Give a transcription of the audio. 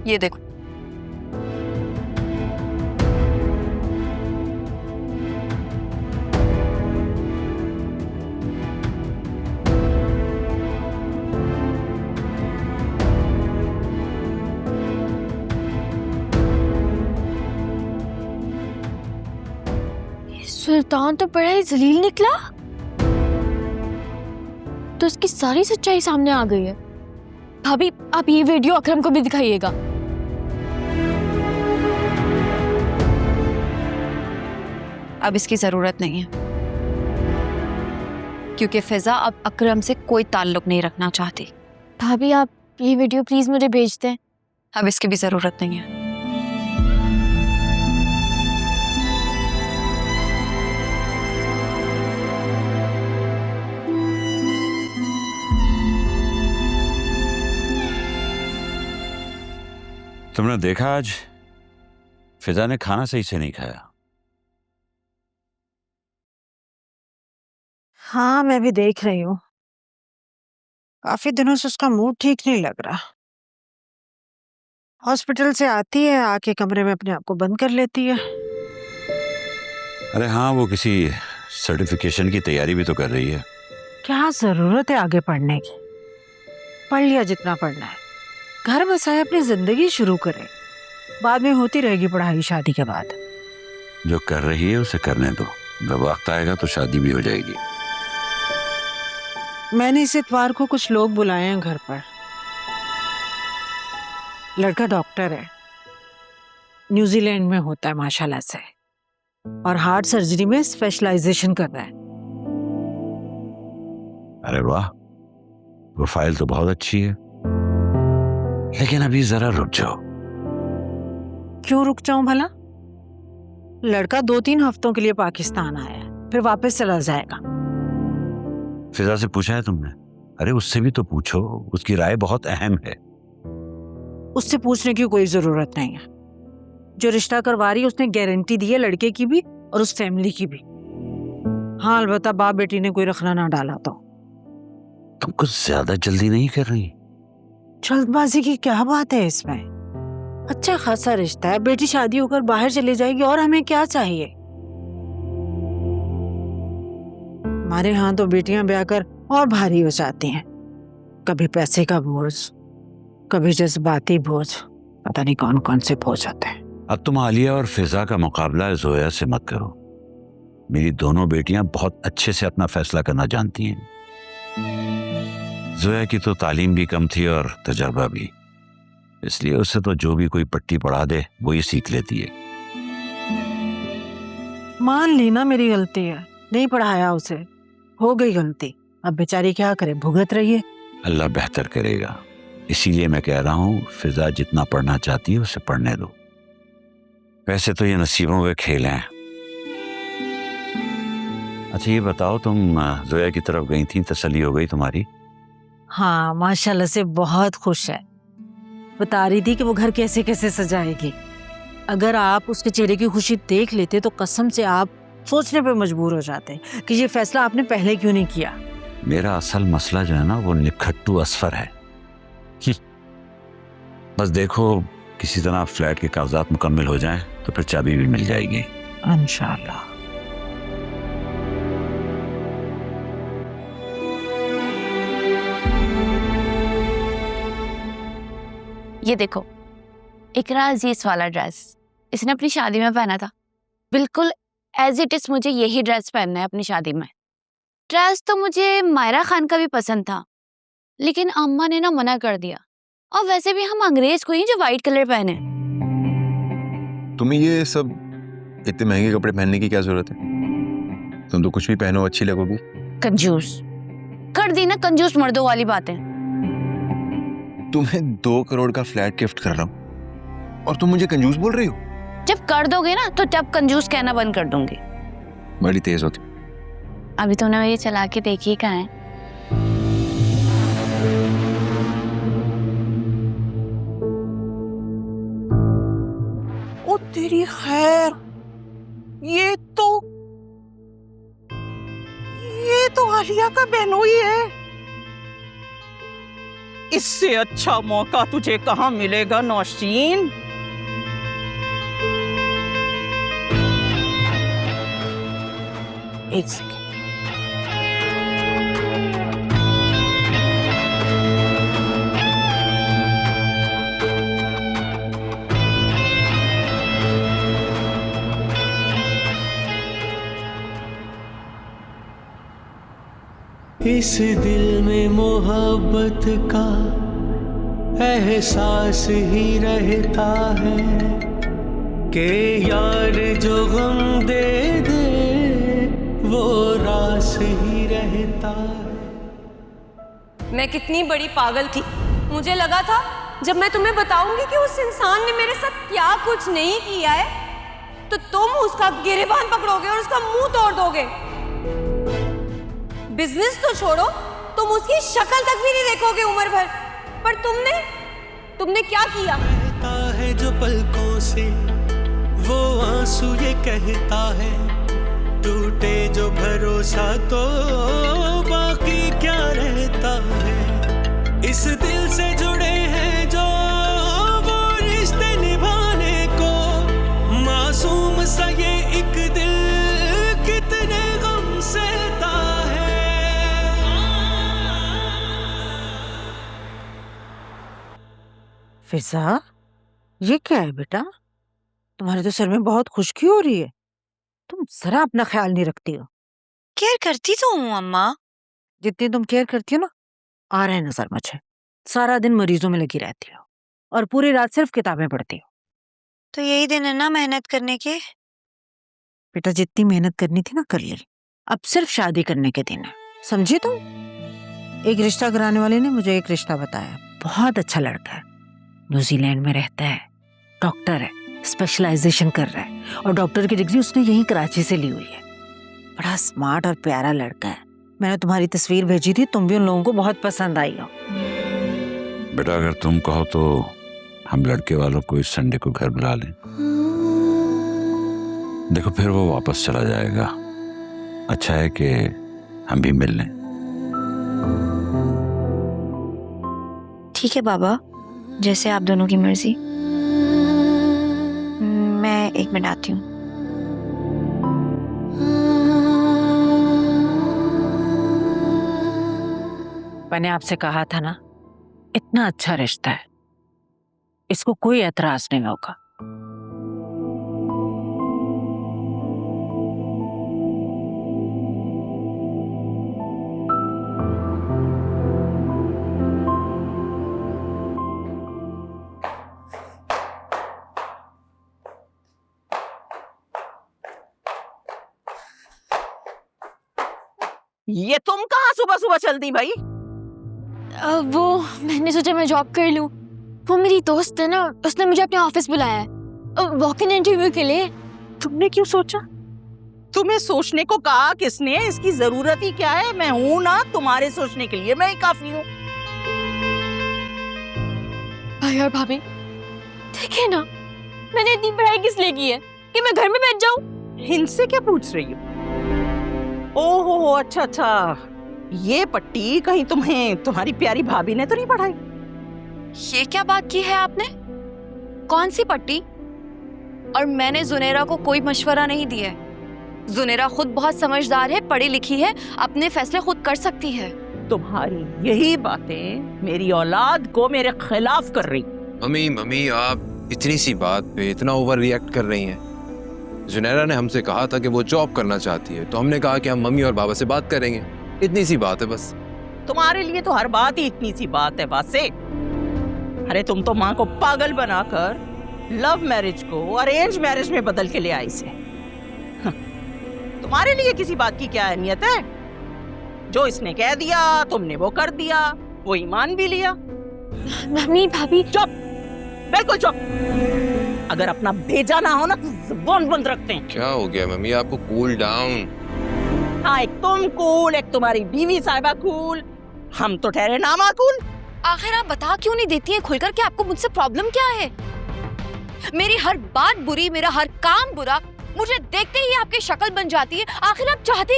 ये देखो। सुल्तान तो बड़ा ही जलील निकला। तो उसकी सारी सच्चाई सामने आ गई है। भाभी, आप ये वीडियो अकरम को भी दिखाइएगा। अब इसकी जरूरत नहीं है, क्योंकि फिजा अब अकरम से कोई ताल्लुक नहीं रखना चाहती। भाभी, आप ये वीडियो प्लीज मुझे भेज दें। अब इसकी भी जरूरत नहीं है। तुमने देखा आज फिजा ने खाना सही से नहीं खाया। हाँ, मैं भी देख रही हूँ। काफी दिनों से उसका मूड ठीक नहीं लग रहा। हॉस्पिटल से आती है, आके कमरे में अपने आप को बंद कर लेती है। अरे हाँ, वो किसी सर्टिफिकेशन की तैयारी भी तो कर रही है। क्या जरूरत है आगे पढ़ने की? पढ़ लिया जितना पढ़ना है, घर बसाए, अपनी जिंदगी शुरू करे। बाद में होती रहेगी पढ़ाई शादी के बाद। जो कर रही है उसे करने दो, जब वक्त आएगा तो शादी भी हो जाएगी। मैंने इस इतवार को कुछ लोग बुलाए हैं घर पर। लड़का डॉक्टर है, न्यूजीलैंड में होता है माशाल्लाह से, और हार्ट सर्जरी में स्पेशलाइजेशन कर रहा है। अरे वाह, प्रोफाइल तो बहुत अच्छी है, लेकिन अभी जरा रुक जाओ। क्यों रुक जाऊं भला? लड़का 2-3 हफ्तों के लिए पाकिस्तान आया है, फिर वापस चला जाएगा। फिजा से पूछा है तुमने? अरे उससे भी तो पूछो, उसकी राय बहुत अहम है। उससे पूछने की कोई जरूरत नहीं है। जो रिश्ता करवा रही है उसने गारंटी दी है लड़के की भी और उस फैमिली की भी। हाँ, अलबत्ता बाप बेटी ने कोई रखना ना डाला तो। तुम कुछ ज्यादा जल्दी नहीं कर रही? जल्दबाजी की क्या बात है इसमें? अच्छा खासा रिश्ता है, बेटी शादी होकर बाहर चली जाएगी और हमें क्या चाहिए? हमारे यहाँ तो बेटियां ब्याह कर और भारी हो जाती हैं। कभी पैसे का बोझ, कभी जज्बाती बोझ, पता नहीं कौन कौन से बोझ होते हैं। अब तुम आलिया और फिजा का मुकाबला जोया से मत करो। मेरी दोनों बेटियां बहुत अच्छे से अपना फैसला करना जानती हैं। जोया की तो तालीम भी कम थी और तजर्बा भी, इसलिए उसे तो जो भी कोई पट्टी पढ़ा दे वो ये सीख लेती है। मान ली ना मेरी गलती है, नहीं पढ़ाया उसे, हो गई गलती। अब बेचारी क्या करे, भुगत रही है। अल्लाह बेहतर करेगा, इसीलिए मैं कह रहा हूँ फिजा जितना पढ़ना चाहती है उसे पढ़ने दो। वैसे तो ये नसीबों के खेल हैं। अच्छा ये बताओ, तुम जोया की तरफ गई थी, तसल्ली हो गई तुम्हारी? हाँ, माशाल्लाह से बहुत खुश है। बता रही थी कि वो घर कैसे कैसे सजाएगी। अगर आप उसके चेहरे की खुशी देख लेते तो कसम से आप सोचने पे मजबूर हो जाते कि ये फैसला आपने पहले क्यों नहीं किया। मेरा असल मसला जो है ना, वो निखट्टू असफर है। बस देखो किसी तरह फ्लैट के कागजात मुकम्मल हो जाएं तो फिर चाबी भी मिल जाएगी इंशाअल्लाह। ये देखो, इकरा अजीज वाला ड्रेस इसने अपनी शादी में पहना था। बिल्कुल एज इट इज मुझे यही ड्रेस पहनना है अपनी शादी में। ड्रेस तो मुझे मायरा खान का भी पसंद था, लेकिन अम्मा ने ना मना कर दिया। और वैसे भी हम अंग्रेज को ही जो व्हाइट कलर पहने। तुम्हें ये सब इतने महंगे कपड़े पहनने की क्या जरूरत है? तुम तो कुछ भी पहनो अच्छी लगोगी। कंजूस कर दी ना, कंजूस मर्दों वाली बातें। तुम्हें 2 करोड़ का फ्लैट गिफ्ट कर रहा हूँ और तुम मुझे कंजूस बोल रही हो? जब कर दोगे ना तो तब कंजूस कहना बंद कर दूंगी। बड़ी तेज होती। अभी तुमने ये चला के देखी कहाँ है? ओ तेरी खैर, ये तो आलिया का बहनोई है। इससे अच्छा मौका तुझे कहाँ मिलेगा नौशीन। एक सेकंड। इस दिल में मोहब्बत का एहसास ही रहता है कि यार जो गम दे दे वो रास ही रहता है। मैं कितनी बड़ी पागल थी। मुझे लगा था जब मैं तुम्हें बताऊंगी कि उस इंसान ने मेरे साथ क्या कुछ नहीं किया है तो तुम उसका गिरेबान पकड़ोगे और उसका मुंह तोड़ दोगे। बिजनेस तो छोड़ो, तुम उसकी शक्ल तक भी नहीं देखोगे उम्र भर। पर तुमने क्या किया? कहता है जो पलकों से वो आंसू ये कहता है, टूटे जो भरोसा तो बाकी क्या रहता है। इस दिल से जुड़े हैं जो वो रिश्ते निभाने को, मासूम सा ये एक दिल कितने गम सहता है। फिजा, ये क्या है बेटा? तुम्हारे तो सर में बहुत खुश्की हो रही है। तुम जरा अपना ख्याल नहीं रखती हो। केयर करती तो हूँ अम्मा। जितनी तुम केयर करती हो ना, आ रहा है नजर मुझे। सारा दिन मरीजों में लगी रहती हो और पूरी रात सिर्फ किताबें पढ़ती हो। तो यही दिन है ना मेहनत करने के। बेटा, जितनी मेहनत करनी थी ना कर ली। अब सिर्फ शादी करने के दिन है, समझी तुम? एक रिश्ता कराने वाले ने मुझे एक रिश्ता बताया, बहुत अच्छा लड़का है, न्यूजीलैंड में रहता है, डॉक्टर है, स्पेशलाइजेशन कर रहा है और डॉक्टर की डिग्री उसने यहीं कराची से ली हुई है। बड़ा स्मार्ट और प्यारा लड़का है। मैंने तुम्हारी तस्वीर भेजी थी, तुम भी उन लोगों को बहुत पसंद आई हो। बेटा अगर तुम कहो तो हम लड़के वालों को इस संडे को घर बुला लें। देखो फिर वो वापस चला जाएगा, अच्छा है कि हम भी मिल लें। ठीक है बाबा, जैसे आप दोनों की मर्जी। मैं 1 मिनट आती हूँ। मैंने आपसे कहा था ना, इतना अच्छा रिश्ता है, इसको कोई एतराज नहीं होगा। ये तुम कहाँ सुबह सुबह चल दी भाई? वो मैंने सोचा मैं जॉब कर लूं। वो मेरी दोस्त है ना, उसने मुझे अपने ऑफिस बुलाया है वॉक इन इंटरव्यू के लिए। तुमने क्यों सोचा? तुम्हें सोचने को कहा किसने? इसकी जरूरत ही क्या है? मैं हूं ना तुम्हारे सोचने के लिए, मैं ही काफी हूँ। भाई और भाभी देखिए ना, मैंने इतनी पढ़ाई किस लिए की है कि मैं घर में बैठ जाऊं? इनसे क्या पूछ रही हो? ओहो अच्छा अच्छा, ये पट्टी कहीं तुम्हें तुम्हारी प्यारी भाभी ने तो नहीं पढ़ाई? ये क्या बात की है आपने? कौन सी पट्टी? और मैंने जुनेरा को कोई मशवरा नहीं दिया है। जुनेरा खुद बहुत समझदार है, पढ़ी लिखी है, अपने फैसले खुद कर सकती है। तुम्हारी यही बातें मेरी औलाद को मेरे खिलाफ कर रही। मम्मी आप इतनी सी बात पे इतना ओवर रिएक्ट कर रही हैं। जुनैरा ने हमसे कहा था कि वो जॉब करना चाहती है, तो हमने कहा कि हम मम्मी और बाबा से बात करेंगे। इतनी सी बात है बस। तुम्हारे लिए तो हर बात ही इतनी सी बात है वासे। अरे तुम तो माँ को पागल बनाकर लव मैरिज को अरेंज मैरिज में बदल के ले आई से। तुम्हारे लिए किसी बात की क्या अहमियत है? जो इसने कह दिया तुमने वो कर दिया, वो ईमान भी लिया। मम्मी भाभी चुप, बिल्कुल चुप। अगर अपना भेजा ना हो ना तो जुबान बंद रखते हैं। क्या हो गया मम्मी, आपको कूल डाउन। हाँ, एक तुम कूल, एक तुम्हारी बीवी साहिबा कूल, हम तो ठहरे नामाकूल। आखिर आप बता क्यों नहीं देती हैं खुलकर कि आपको मुझसे प्रॉब्लम क्या है? मेरी हर बात बुरी, मेरा हर काम बुरा, मुझे देखते ही आपकी शक्ल बन जाती है। आखिर आप चाहते